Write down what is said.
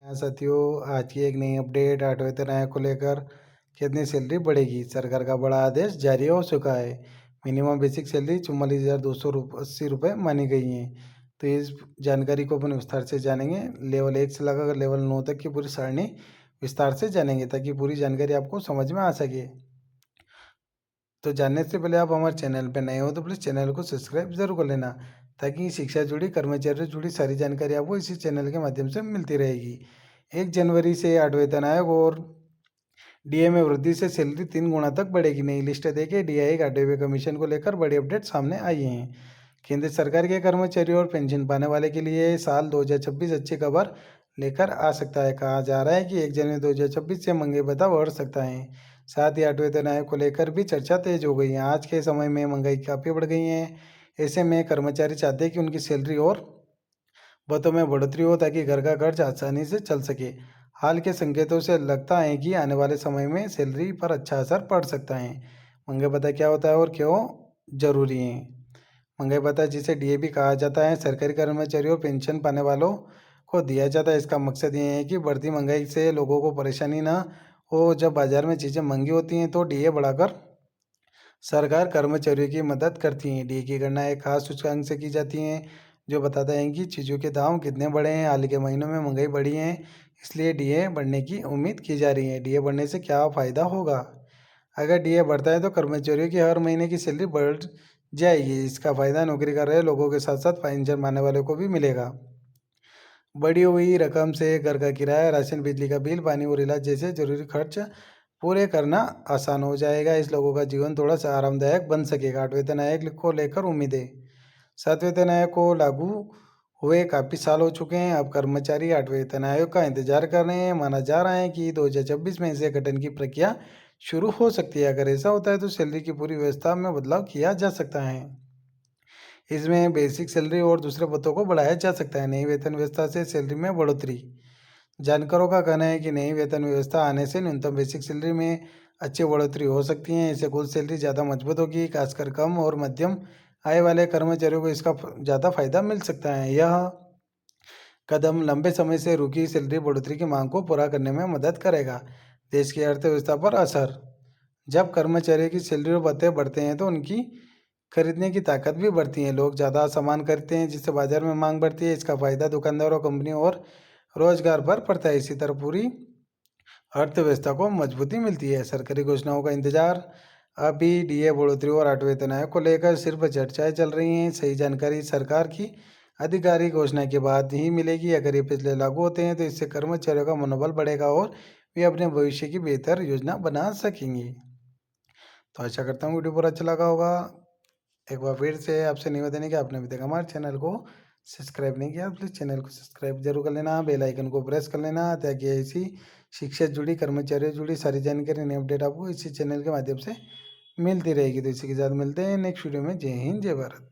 हाँ साथियों, आज की एक नई अपडेट 8वें तनख्वाह को लेकर कितनी सैलरी बढ़ेगी। सरकार का बड़ा आदेश जारी हो चुका है। मिनिमम बेसिक सैलरी 44,280 रुपये मानी गई है। तो इस जानकारी को अपन विस्तार से जानेंगे। लेवल 1 से लगाकर लेवल 9 तक की पूरी सारणी विस्तार से जानेंगे ताकि पूरी जानकारी आपको समझ में आ सके। तो जानने से पहले आप हमारे चैनल पर नए हो तो प्लीज़ चैनल को सब्सक्राइब जरूर कर लेना ताकि शिक्षा जुड़ी कर्मचारियों से जुड़ी सारी जानकारी आपको इसी चैनल के माध्यम से मिलती रहेगी। 1 जनवरी से 8 वेतन आयोग और डीए में वृद्धि से सैलरी 3 गुना तक बढ़ेगी। नई लिस्ट देके डीआई 8वें कमीशन को लेकर बड़ी अपडेट सामने आई हैं। केंद्र सरकार के कर्मचारियों और पेंशन पाने वाले के लिए साल 2026 अच्छी खबर लेकर आ सकता है। कहा जा रहा है कि 1 जनवरी 2026 से महंगाई भत्ता बढ़ सकता है। साथ ही 8वें वेतन आयोग को लेकर भी चर्चा तेज हो गई है। आज के समय में महंगाई काफ़ी बढ़ गई है। ऐसे में कर्मचारी चाहते हैं कि उनकी सैलरी और भत्तों में बढ़ोतरी हो ताकि घर का खर्च आसानी से चल सके। हाल के संकेतों से लगता है कि आने वाले समय में सैलरी पर अच्छा असर पड़ सकता है। महंगाई भत्ता क्या होता है और क्यों जरूरी है। महंगाई भत्ता, जिसे डीए भी कहा जाता है, सरकारी कर्मचारियों और पेंशन पाने वालों को दिया जाता है। इसका मकसद ये है कि बढ़ती महंगाई से लोगों को परेशानी ना हो। जब बाजार में चीज़ें महंगी होती हैं तो डीए बढ़ाकर सरकार कर्मचारियों की मदद करती है। डीए की गणना एक खास सूचकांक से की जाती है जो बताता है कि चीज़ों के दाम कितने बढ़े हैं। हाल के महीनों में महंगाई बढ़ी है, इसलिए डीए बढ़ने की उम्मीद की जा रही है। डीए बढ़ने से क्या फ़ायदा होगा? अगर डीए बढ़ता है तो कर्मचारियों की हर महीने की सैलरी बढ़ जाएगी। इसका फ़ायदा नौकरी कर रहे लोगों के साथ साथ पेंशन पाने वालों को भी मिलेगा। बढ़ी हुई रकम से घर का किराया, राशन, बिजली का बिल, पानी और इलाज जैसे जरूरी खर्च पूरे करना आसान हो जाएगा। इस लोगों का जीवन थोड़ा सा आरामदायक बन सकेगा। 8वें वेतन आयोग को लेकर उम्मीदें। 7वें वेतन आयोग को लागू हुए काफ़ी साल हो चुके हैं। अब कर्मचारी 8वें वेतन आयोग का इंतजार कर रहे हैं। माना जा रहा है कि 2026 में इसे गठन की प्रक्रिया शुरू हो सकती है। अगर ऐसा होता है तो सैलरी की पूरी व्यवस्था में बदलाव किया जा सकता है। इसमें बेसिक सैलरी और दूसरे भत्तों को बढ़ाया जा सकता है। नई वेतन व्यवस्था से सैलरी में बढ़ोतरी। जानकारों का कहना है कि नई वेतन व्यवस्था आने से न्यूनतम बेसिक सैलरी में अच्छी बढ़ोतरी हो सकती है। इससे कुल सैलरी ज़्यादा मजबूत होगी। खासकर कम और मध्यम आय वाले कर्मचारियों को इसका ज़्यादा फायदा मिल सकता है। यह कदम लंबे समय से रुकी सैलरी बढ़ोतरी की मांग को पूरा करने में मदद करेगा। देश की अर्थव्यवस्था पर असर। जब कर्मचारियों की सैलरी और भत्ते बढ़ते हैं तो उनकी खरीदने की ताकत भी बढ़ती है। लोग ज़्यादा सामान खरीदते हैं जिससे बाजार में मांग बढ़ती है। इसका फायदा दुकानदारों, कंपनियों और रोजगार पर पड़ता है। इसी तरह पूरी अर्थव्यवस्था को मजबूती मिलती है। सरकारी घोषणाओं का इंतजार। अभी डीए बढ़ोतरी और 8वें वेतन आयोग को लेकर सिर्फ चर्चाएं चल रही हैं। सही जानकारी सरकार की आधिकारिक घोषणा के बाद ही मिलेगी। अगर ये फैसले लागू होते हैं तो इससे कर्मचारियों का मनोबल बढ़ेगा और वे अपने भविष्य की बेहतर योजना बना सकेंगे। तो आशा करता हूँ वीडियो पूरा अच्छा लगा होगा। एक बार फिर से आपसे निवेदन है कि आपने अभी तक हमारे चैनल को सब्सक्राइब नहीं किया, प्लीज़ चैनल को सब्सक्राइब जरूर कर लेना, बेल आइकन को प्रेस कर लेना ताकि ऐसी शिक्षा से जुड़ी, कर्मचारियों से जुड़ी सारी जानकारी, नई अपडेट आपको इसी चैनल के माध्यम से मिलती रहेगी। तो इसी के साथ मिलते हैं नेक्स्ट वीडियो में। जय हिंद, जय भारत।